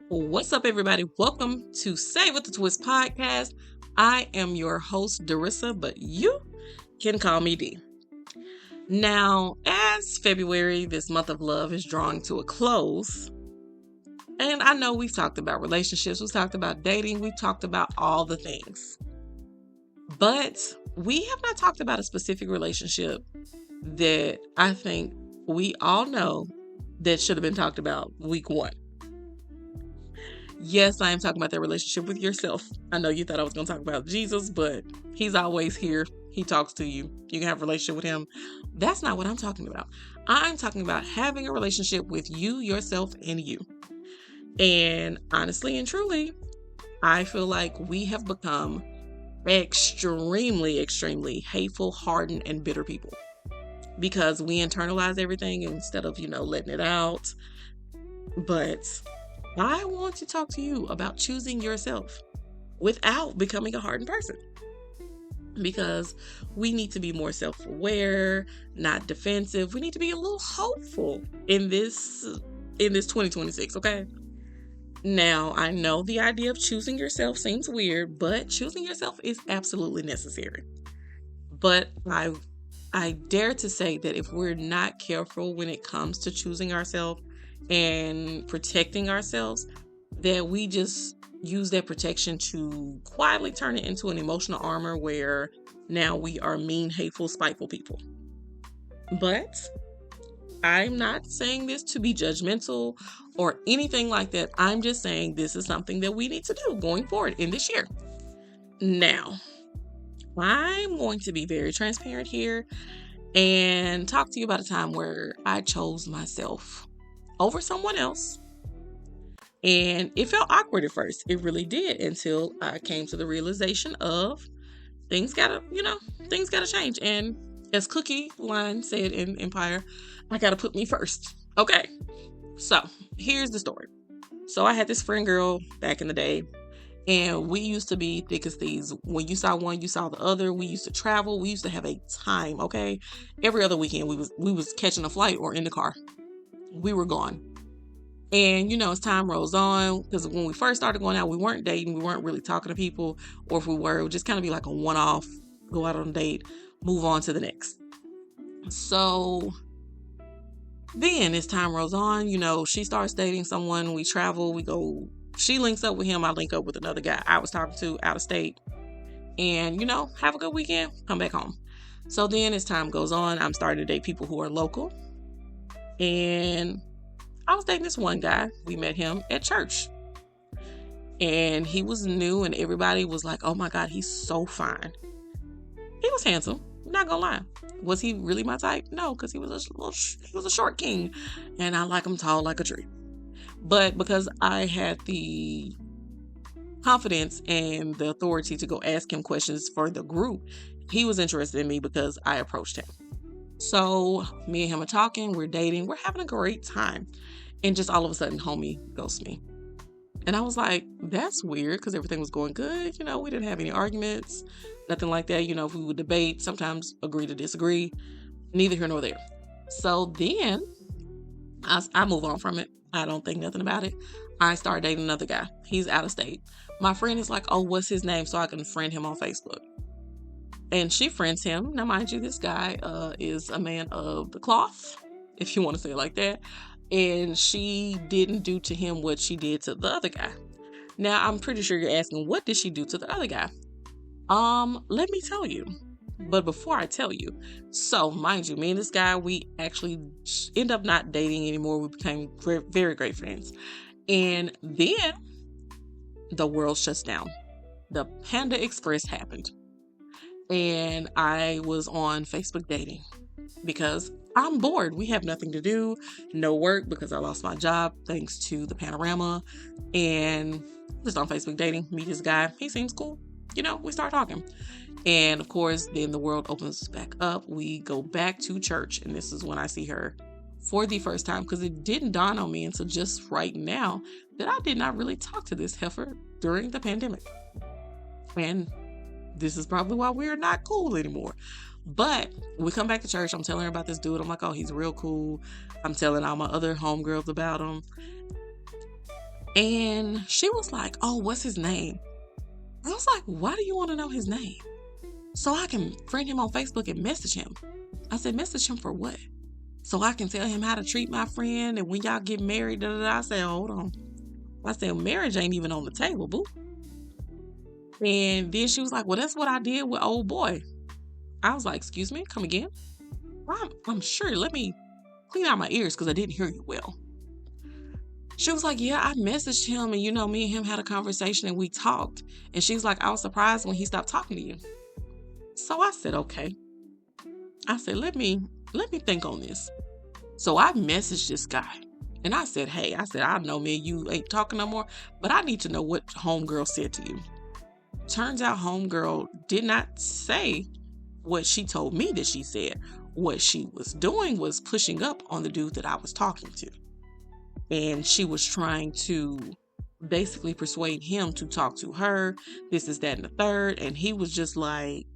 What's up, everybody? Welcome to Say with the Twist podcast. I am your host, Darissa, but you can call me D. Now, as February, this month of love, is drawing to a close, and I know we've talked about relationships, we've talked about dating, we've talked about all the things, but we have not talked about a specific relationship that I think we all know that should have been talked about week one. Yes, I am talking about that relationship with yourself. I know you thought I was going to talk about Jesus, but he's always here. He talks to you. You can have a relationship with him. That's not what I'm talking about. I'm talking about having a relationship with you, yourself, and you. And honestly and truly, I feel like we have become extremely, extremely hateful, hardened, and bitter people because we internalize everything instead of, letting it out. But I want to talk to you about choosing yourself without becoming a hardened person. Because we need to be more self-aware, not defensive. We need to be a little hopeful in this 2026, okay? Now, I know the idea of choosing yourself seems weird, but choosing yourself is absolutely necessary. But I dare to say that if we're not careful when it comes to choosing ourselves and protecting ourselves, that we just use that protection to quietly turn it into an emotional armor where now we are mean, hateful, spiteful people. But I'm not saying this to be judgmental or anything like that. I'm just saying this is something that we need to do going forward in this year. Now, I'm going to be very transparent here and talk to you about a time where I chose myself over someone else. And it felt awkward at first. It really did, until I came to the realization of things gotta change. And as Cookie Line said in Empire, I gotta put me first. Okay. So here's the story. So I had this friend girl back in the day, and we used to be thick as thieves. When you saw one, you saw the other. We used to travel. We used to have a time, okay? Every other weekend we was catching a flight or in the car. We were gone. And, as time rolls on, because when we first started going out, we weren't dating. We weren't really talking to people. Or if we were, it would just kind of be like a one-off, go out on a date, move on to the next. So then as time rolls on, she starts dating someone. We travel, we go. She links up with him. I link up with another guy I was talking to out of state. And, have a good weekend, come back home. So then as time goes on, I'm starting to date people who are local. And I was dating this one guy. We met him at church. And he was new, and everybody was like, oh my God, he's so fine. He was handsome, not gonna lie. Was he really my type? No, because he was a short king, and I like him tall like a tree. But because I had the confidence and the authority to go ask him questions for the group, he was interested in me because I approached him. So me and him are talking, we're dating, we're having a great time. And just all of a sudden, homie ghosts me. And I was like, that's weird, because everything was going good. We didn't have any arguments, nothing like that. If we would debate, sometimes agree to disagree, neither here nor there. So then I move on from it. I don't think nothing about it. I start dating another guy. He's out of state. My friend is like, oh, what's his name? So I can friend him on Facebook. And she friends him. Now, mind you, this guy is a man of the cloth, if you want to say it like that. And she didn't do to him what she did to the other guy. Now, I'm pretty sure you're asking, what did she do to the other guy? Let me tell you. But before I tell you, so mind you, me and this guy, we actually end up not dating anymore. We became very great friends. And then the world shuts down. The Panda Express happened. And I was on Facebook dating because I'm bored. We have nothing to do, no work, because I lost my job thanks to the panorama, and just on Facebook dating, meet this guy. He seems cool. We start talking. And of course, then the world opens back up. We go back to church, and this is when I see her for the first time, because it didn't dawn on me until just right now that I did not really talk to this heifer during the pandemic. And this is probably why we're not cool anymore. But we come back to church. I'm telling her about this dude. I'm like, oh, he's real cool. I'm telling all my other homegirls about him. And she was like, oh, what's his name? I was like, why do you want to know his name? So I can friend him on Facebook and message him. I said, message him for what? So I can tell him how to treat my friend, and when y'all get married, da da da. I said, hold on. I said, marriage ain't even on the table, boo. And then she was like, well, that's what I did with old boy. I was like, excuse me, come again? I'm sure. Let me clean out my ears because I didn't hear you well. She was like, yeah, I messaged him, and me and him had a conversation and we talked. And she's like, I was surprised when he stopped talking to you. So I said, okay. I said, let me think on this. So I messaged this guy and I said, hey, I know me and you ain't talking no more, but I need to know what homegirl said to you. Turns out homegirl did not say what she told me that she said. What she was doing was pushing up on the dude that I was talking to. And she was trying to basically persuade him to talk to her. This is that and the third. And he was just like,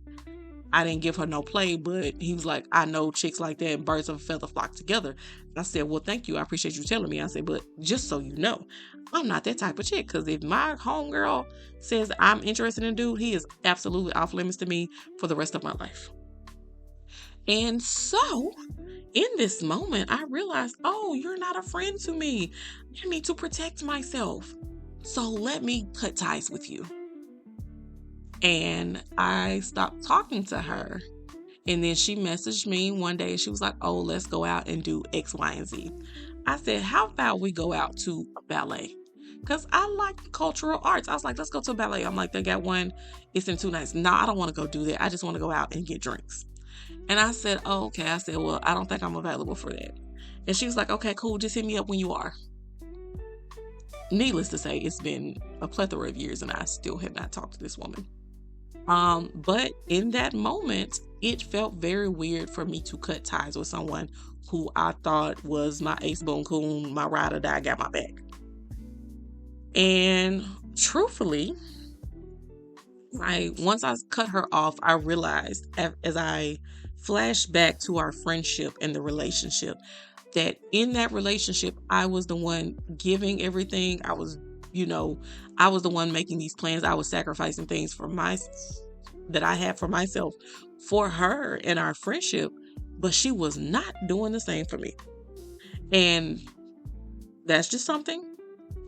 I didn't give her no play, but he was like, I know chicks like that and birds of a feather flock together. I said, well, thank you. I appreciate you telling me. I said, but just so you know, I'm not that type of chick. Because if my homegirl says I'm interested in a dude, he is absolutely off limits to me for the rest of my life. And so in this moment, I realized, oh, you're not a friend to me. I need to protect myself. So let me cut ties with you. And I stopped talking to her. And then she messaged me one day and she was like, oh, let's go out and do X, Y, and Z. I said, how about we go out to a ballet? Because I like cultural arts. I was like, let's go to a ballet. I'm like, they got one. It's in 2 nights. No, I don't want to go do that. I just want to go out and get drinks. And I said, oh, okay. I said, well, I don't think I'm available for that. And she was like, okay, cool. Just hit me up when you are. Needless to say, it's been a plethora of years and I still have not talked to this woman. But in that moment, it felt very weird for me to cut ties with someone who I thought was my ace boon coon, my ride or die, got my back. And truthfully, once I cut her off, I realized as I flashed back to our friendship and the relationship, that in that relationship, I was the one giving everything. I was the one making these plans. I was sacrificing things that I had for myself for her and our friendship, but she was not doing the same for me. And that's just something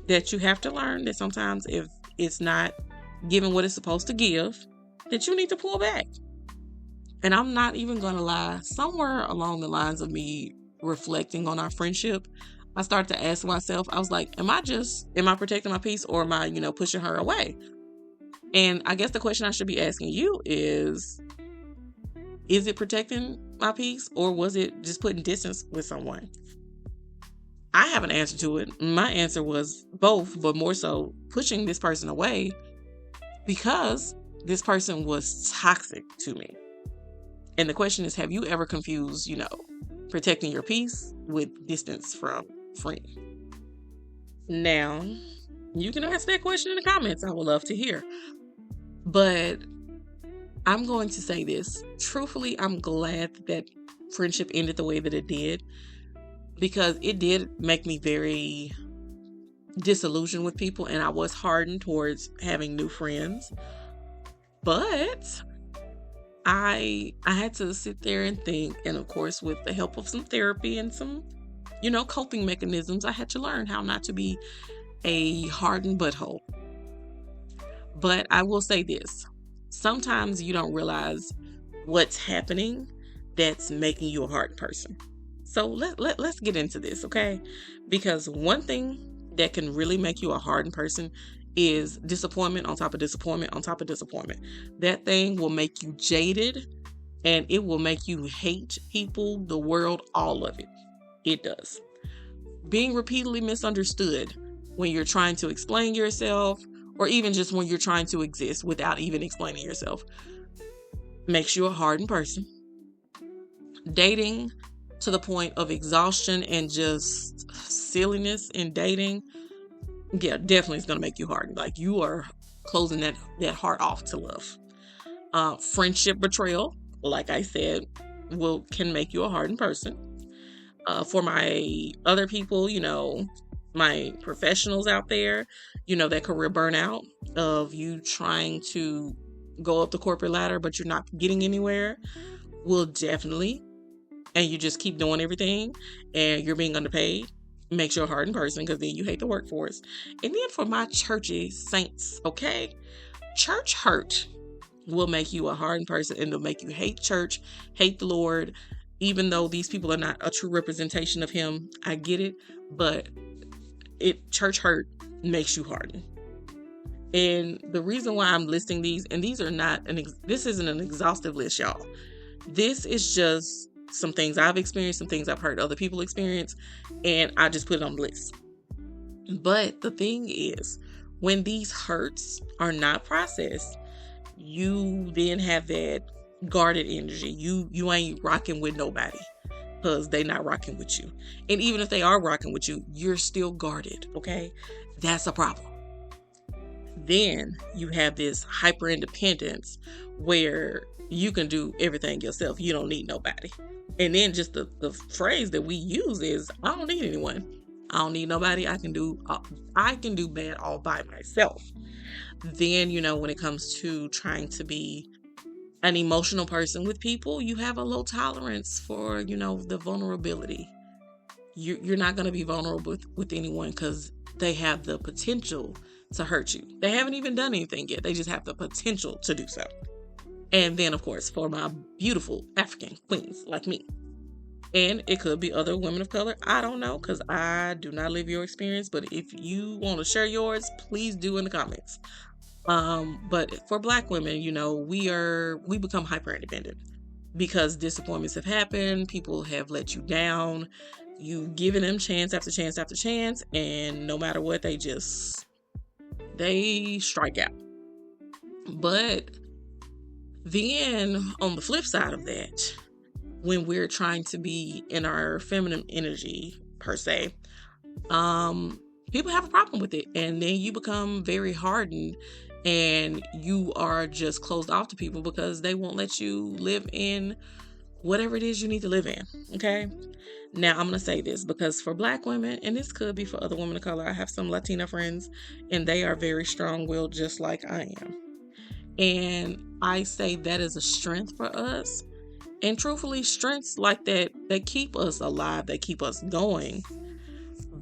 that you have to learn, that sometimes if it's not giving what it's supposed to give, that you need to pull back. And I'm not even going to lie, somewhere along the lines of me reflecting on our friendship, I started to ask myself, I was like, am I protecting my peace, or am I, pushing her away? And I guess the question I should be asking you is it protecting my peace, or was it just putting distance with someone? I have an answer to it. My answer was both, but more so pushing this person away because this person was toxic to me. And the question is, have you ever confused, protecting your peace with distance from friend? Now, you can ask that question in the comments. I would love to hear. But I'm going to say this. Truthfully, I'm glad that friendship ended the way that it did, because it did make me very disillusioned with people, and I was hardened towards having new friends. But I had to sit there and think, and of course, with the help of some therapy and some, coping mechanisms, I had to learn how not to be a hardened butthole. But I will say this. Sometimes you don't realize what's happening that's making you a hardened person. So let's get into this, okay? Because one thing that can really make you a hardened person is disappointment on top of disappointment on top of disappointment. That thing will make you jaded, and it will make you hate people, the world, all of it. It does. Being repeatedly misunderstood when you're trying to explain yourself, or even just when you're trying to exist without even explaining yourself, makes you a hardened person. Dating to the point of exhaustion and just silliness in dating, yeah, definitely is going to make you hardened. Like, you are closing that heart off to love. Friendship betrayal, like I said, can make you a hardened person. For my other people, my professionals out there, that career burnout of you trying to go up the corporate ladder, but you're not getting anywhere, will definitely, and you just keep doing everything and you're being underpaid, makes you a hardened person because then you hate the workforce. And then for my churchy saints, okay, church hurt will make you a hardened person, and it'll make you hate church, hate the Lord, even though these people are not a true representation of him. I get it, but church hurt makes you hardened. And the reason why I'm listing these, and these are not this isn't an exhaustive list, y'all. This is just some things I've experienced, some things I've heard other people experience, and I just put it on the list. But the thing is, when these hurts are not processed, you then have that guarded energy. You ain't rocking with nobody because they not rocking with you. And even if they are rocking with you, you're still guarded, okay? That's a problem. Then you have this hyper independence where you can do everything yourself. You don't need nobody. And then just the phrase that we use is, I don't need anyone. I don't need nobody. I can do bad all by myself. Then, when it comes to trying to be an emotional person with people, you have a low tolerance for, the vulnerability. You're not going to be vulnerable with anyone because they have the potential to hurt you. They haven't even done anything yet. They just have the potential to do so. And then, of course, for my beautiful African queens like me. And it could be other women of color. I don't know, because I do not live your experience. But if you want to share yours, please do in the comments. But for Black women, we become hyper independent because disappointments have happened. People have let you down. You've given them chance after chance after chance. And no matter what, they strike out. But then on the flip side of that, when we're trying to be in our feminine energy per se, people have a problem with it. And then you become very hardened and you are just closed off to people because they won't let you live in whatever it is you need to live in. Okay. Now I'm going to say this because for Black women, and this could be for other women of color, I have some Latina friends and they are very strong-willed just like I am. And I say that is a strength for us. And truthfully, strengths like that keep us alive, they keep us going.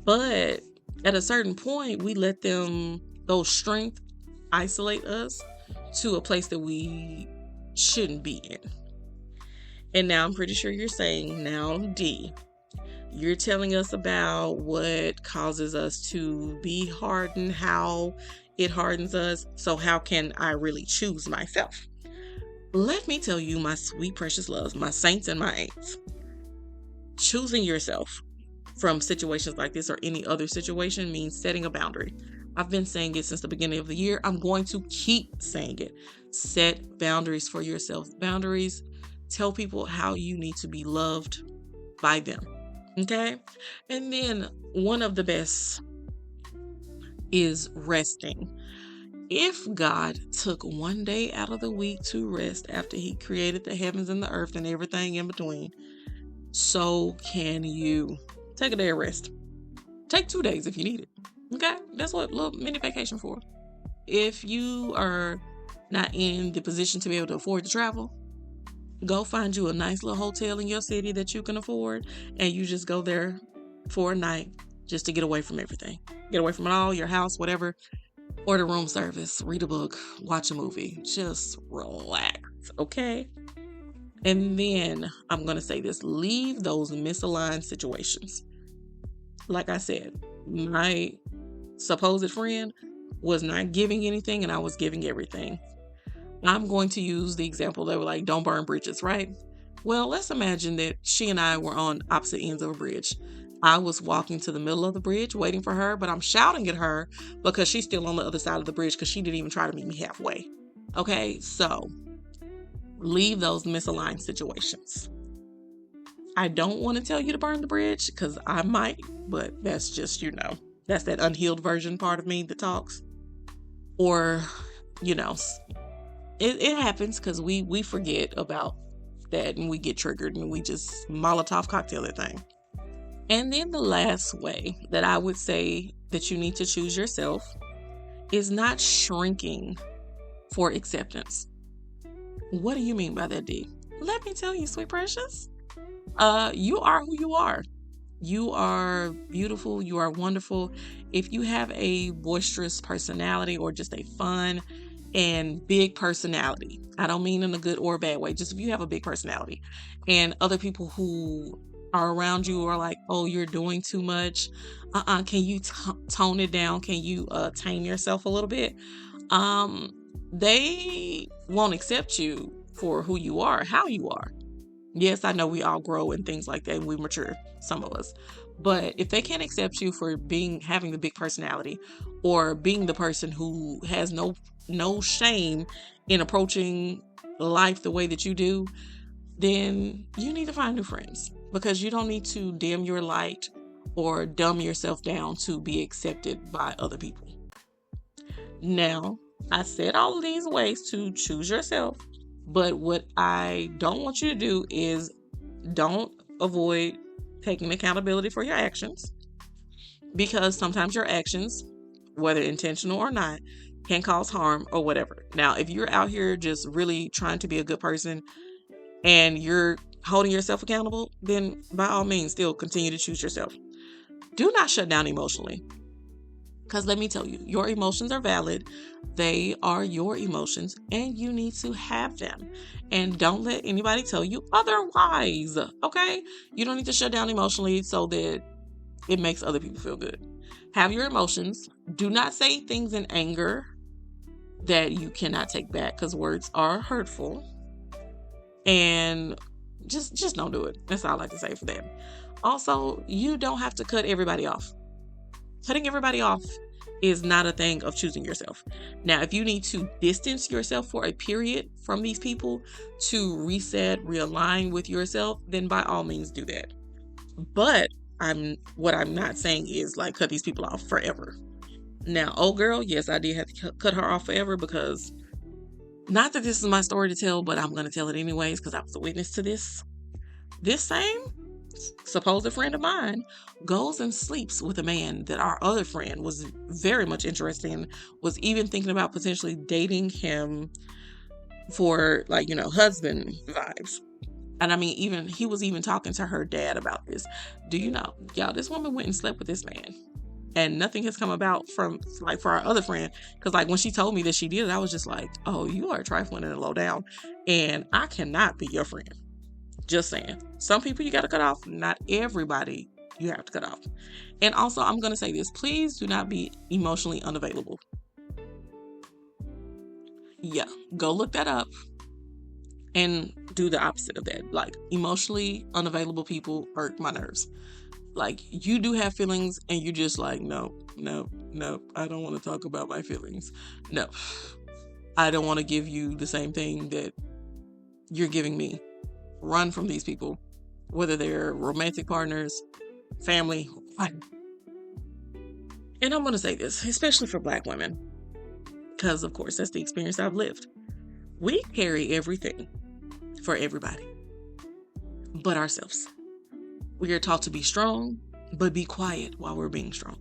But at a certain point, we let those strengths isolate us to a place that we shouldn't be in. And now I'm pretty sure you're saying, now D, you're telling us about what causes us to be hardened, how it hardens us. So how can I really choose myself? Let me tell you, my sweet, precious loves, my saints and my ain'ts. Choosing yourself from situations like this or any other situation means setting a boundary. I've been saying it since the beginning of the year. I'm going to keep saying it. Set boundaries for yourself. Boundaries tell people how you need to be loved by them. Okay? And then one of the best is resting. If God took one day out of the week to rest after he created the heavens and the earth and everything in between, so can you. Take a day of rest. Take 2 days if you need it. Okay? That's what a little mini vacation for. If you are not in the position to be able to afford to travel, go find you a nice little hotel in your city that you can afford, and you just go there for a night just to get away from everything. Get away from it all, your house, whatever. Order room service, read a book, watch a movie. Just relax, okay? And then I'm going to say this. Leave those misaligned situations. Like I said, my supposed friend was not giving anything and I was giving everything. I'm going to use the example that were like, don't burn bridges, right? Well, let's imagine that she and I were on opposite ends of a bridge. I was walking to the middle of the bridge waiting for her, but I'm shouting at her because she's still on the other side of the bridge because she didn't even try to meet me halfway. Okay, so leave those misaligned situations. I don't want to tell you to burn the bridge because I might, but that's just, that's that unhealed version part of me that talks. Or, it happens because we forget about that and we get triggered and we just Molotov cocktail that thing. And then the last way that I would say that you need to choose yourself is not shrinking for acceptance. What do you mean by that, D? Let me tell you, sweet precious. You are who you are. You are beautiful. You are wonderful. If you have a boisterous personality or just a fun and big personality, I don't mean in a good or bad way, just if you have a big personality and other people who are around you are like, oh, you're doing too much. Can you tone it down? Can you tame yourself a little bit? They won't accept you for who you are, how you are. Yes, I know we all grow and things like that, and we mature, some of us. But if they can't accept you for having the big personality or being the person who has no shame in approaching life the way that you do, then you need to find new friends, because you don't need to dim your light or dumb yourself down to be accepted by other people. Now, I said all of these ways to choose yourself, but what I don't want you to do is don't avoid taking accountability for your actions, because sometimes your actions, whether intentional or not, can cause harm or whatever. Now, if you're out here just really trying to be a good person and you're holding yourself accountable, then by all means, still continue to choose yourself. Do not shut down emotionally. Because let me tell you, your emotions are valid. They are your emotions and you need to have them. And don't let anybody tell you otherwise, okay? You don't need to shut down emotionally so that it makes other people feel good. Have your emotions. Do not say things in anger that you cannot take back, because words are hurtful. And just don't do it. That's all I like to say for that. Also, you don't have to cut everybody off. Cutting everybody off is not a thing of choosing yourself. Now, if you need to distance yourself for a period from these people to reset, realign with yourself, then by all means do that. But what I'm not saying is like cut these people off forever. Now, old girl, yes, I did have to cut her off forever, because not that this is my story to tell, but I'm going to tell it anyways because I was a witness to this. This same supposed friend of mine goes and sleeps with a man that our other friend was very much interested in, was even thinking about potentially dating him for, like, husband vibes. And I mean, he was even talking to her dad about this. Do you know, y'all, this woman went and slept with this man and nothing has come about from, like, for our other friend. Because, like, when she told me that she did it, I was just like, oh, you are trifling and low down and I cannot be your friend. Just saying. Some people you got to cut off. Not everybody you have to cut off. And also, I'm going to say this. Please do not be emotionally unavailable. Yeah, go look that up and do the opposite of that. Like, emotionally unavailable people hurt my nerves. Like, you do have feelings and you just like, no, I don't want to talk about my feelings. No, I don't want to give you the same thing that you're giving me. Run from these people, whether they're romantic partners, family, what. And I'm going to say this, especially for Black women, because of course that's the experience I've lived. We carry everything for everybody but ourselves. We are taught to be strong, but be quiet while we're being strong.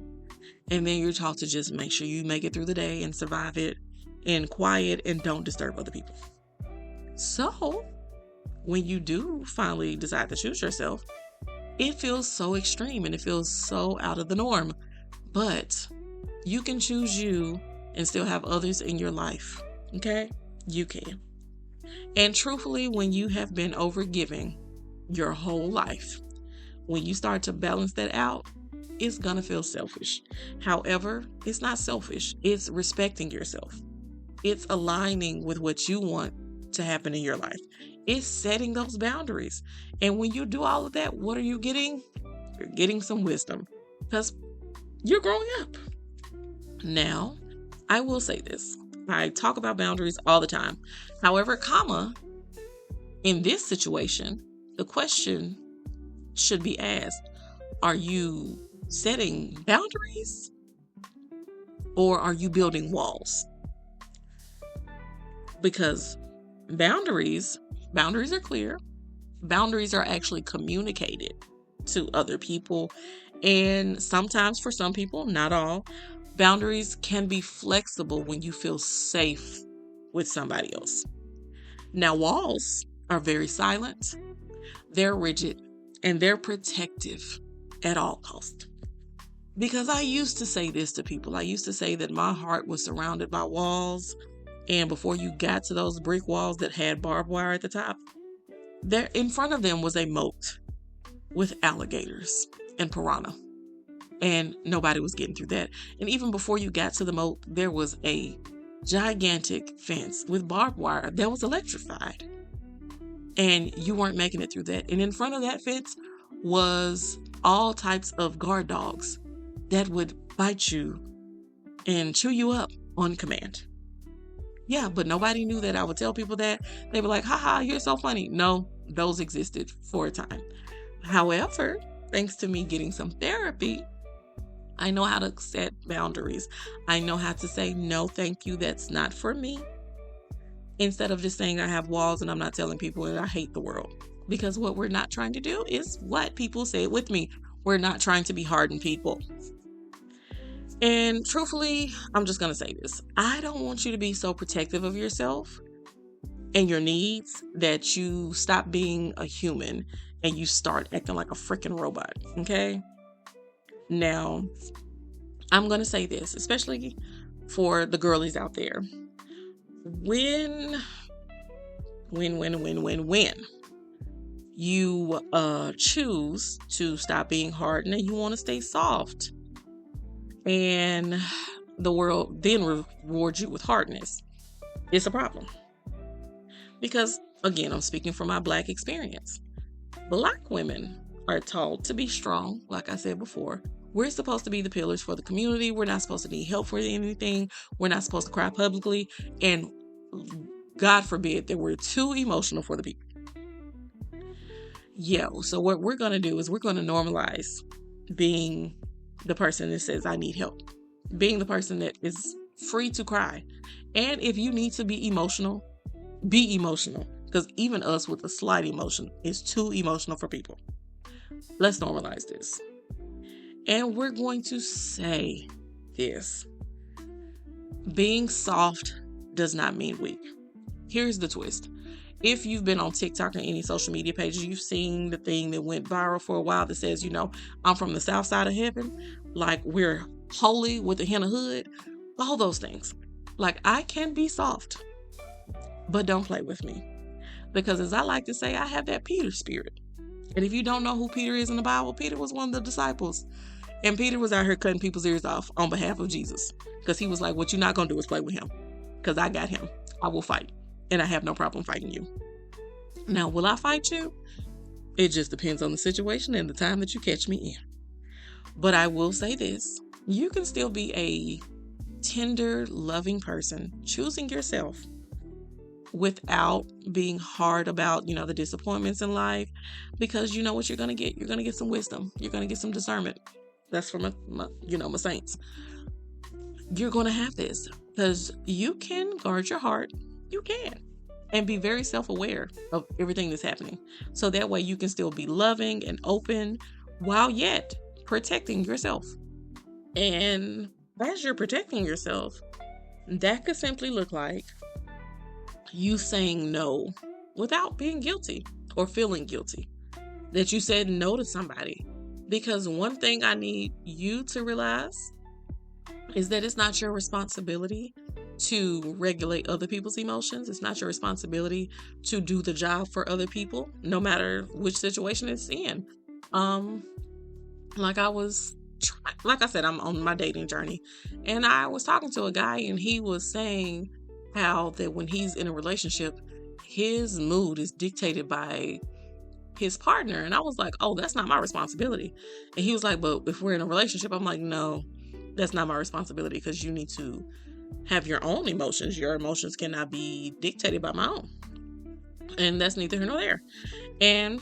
And then you're taught to just make sure you make it through the day and survive it in quiet and don't disturb other people. So when you do finally decide to choose yourself, it feels so extreme and it feels so out of the norm. But you can choose you and still have others in your life. Okay? You can. And truthfully, when you have been overgiving your whole life, when you start to balance that out, it's gonna feel selfish. However, it's not selfish. It's respecting yourself. It's aligning with what you want to happen in your life. It's setting those boundaries. And when you do all of that, what are you getting? You're getting some wisdom, because you're growing up. Now, I will say this. I talk about boundaries all the time. However, in this situation, the question should be asked, are you setting boundaries or are you building walls? Because boundaries are clear. Boundaries are actually communicated to other people. And sometimes for some people, not all, boundaries can be flexible when you feel safe with somebody else. Now, walls are very silent, they're rigid, and they're protective at all costs. Because I used to say this to people. I used to say that my heart was surrounded by walls, and before you got to those brick walls that had barbed wire at the top, there in front of them was a moat with alligators and piranha. And nobody was getting through that. And even before you got to the moat, there was a gigantic fence with barbed wire that was electrified. And you weren't making it through that. And in front of that fence was all types of guard dogs that would bite you and chew you up on command. Yeah, but nobody knew that I would tell people that. They were like, haha, you're so funny. No, those existed for a time. However, thanks to me getting some therapy, I know how to set boundaries. I know how to say, no, thank you, that's not for me. Instead of just saying I have walls and I'm not telling people that I hate the world. Because what we're not trying to do is what people say it with me. We're not trying to be hardened people. And truthfully, I'm just going to say this. I don't want you to be so protective of yourself and your needs that you stop being a human and you start acting like a freaking robot. Okay? Now, I'm going to say this, especially for the girlies out there. When you choose to stop being hardened and you want to stay soft, and the world then rewards you with hardness, it's a problem. Because, again, I'm speaking from my Black experience. Black women are taught to be strong, like I said before. We're supposed to be the pillars for the community. We're not supposed to need help for anything. We're not supposed to cry publicly. And God forbid that we're too emotional for the people. Yeah, so what we're going to do is we're going to normalize being the person that says, I need help. Being the person that is free to cry. And if you need to be emotional, be emotional. Because even us with a slight emotion is too emotional for people. Let's normalize this. And we're going to say this. Being soft does not mean weak. Here's the twist. If you've been on TikTok or any social media pages, you've seen the thing that went viral for a while that says, I'm from the south side of heaven. Like, we're holy with a hint of hood. All those things. Like, I can be soft, but don't play with me. Because as I like to say, I have that Peter spirit. And if you don't know who Peter is in the Bible, Peter was one of the disciples. And Peter was out here cutting people's ears off on behalf of Jesus. Because he was like, what you're not going to do is play with him. Because I got him. I will fight. And I have no problem fighting you. Now, will I fight you? It just depends on the situation and the time that you catch me in. But I will say this. You can still be a tender, loving person, choosing yourself without being hard about, the disappointments in life. Because you know what you're going to get? You're going to get some wisdom. You're going to get some discernment. That's from my saints. You're going to have this because you can guard your heart. You can. And be very self-aware of everything that's happening. So that way you can still be loving and open while yet protecting yourself. And as you're protecting yourself, that could simply look like you saying no without being guilty or feeling guilty that you said no to somebody. Because one thing I need you to realize is that it's not your responsibility to regulate other people's emotions. It's not your responsibility to do the job for other people, no matter which situation it's in. Like I said, I'm on my dating journey, and I was talking to a guy, and he was saying how that when he's in a relationship, his mood is dictated by his partner. And I was like, oh, that's not my responsibility. And he was like, but if we're in a relationship, I'm like, no, that's not my responsibility, because you need to have your own emotions. Your emotions cannot be dictated by my own. And that's neither here nor there. And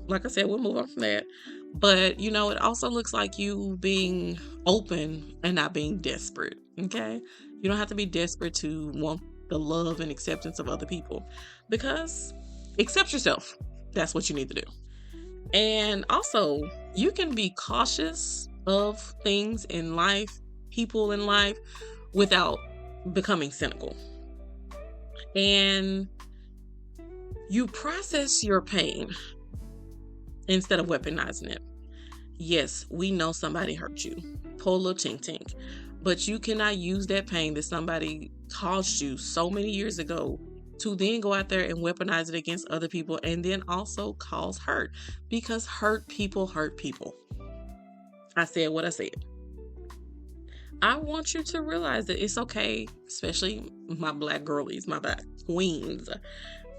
like I said, we'll move on from that. But, it also looks like you being open and not being desperate. Okay? You don't have to be desperate to want the love and acceptance of other people, because accept yourself. That's what you need to do. And also, you can be cautious of things in life, people in life, without becoming cynical. And you process your pain instead of weaponizing it. Yes, we know somebody hurt you. Pull a little tink tink. But you cannot use that pain that somebody caused you so many years ago to then go out there and weaponize it against other people and then also cause hurt. Because hurt people hurt people. I said what I said. I want you to realize that it's okay, especially my black girlies, my black queens.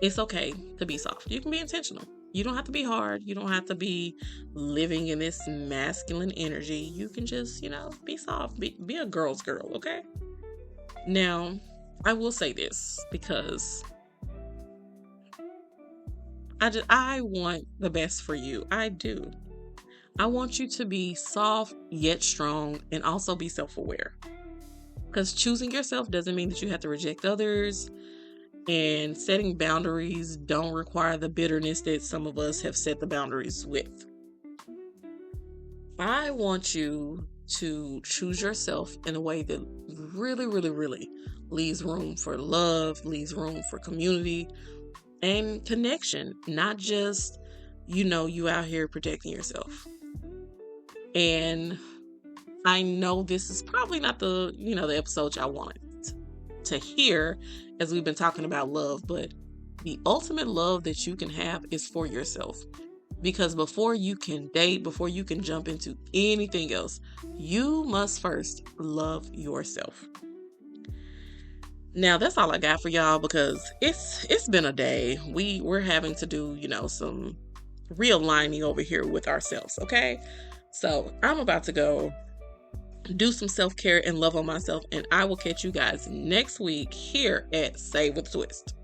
It's okay to be soft. You can be intentional. You don't have to be hard. You don't have to be living in this masculine energy. You can just, be soft. Be a girl's girl, okay? Now, I will say this because I want the best for you. I do. I want you to be soft yet strong and also be self-aware. Because choosing yourself doesn't mean that you have to reject others. And setting boundaries don't require the bitterness that some of us have set the boundaries with. I want you to choose yourself in a way that really, really, really leaves room for love, leaves room for community and connection. Not just, you out here protecting yourself. And I know this is probably not the episode y'all wanted to hear as we've been talking about love, but the ultimate love that you can have is for yourself. Because before you can date, before you can jump into anything else, you must first love yourself. Now that's all I got for y'all because it's been a day. We're having to do, some realigning over here with ourselves, okay? So I'm about to go do some self-care and love on myself, and I will catch you guys next week here at Save with a Twist.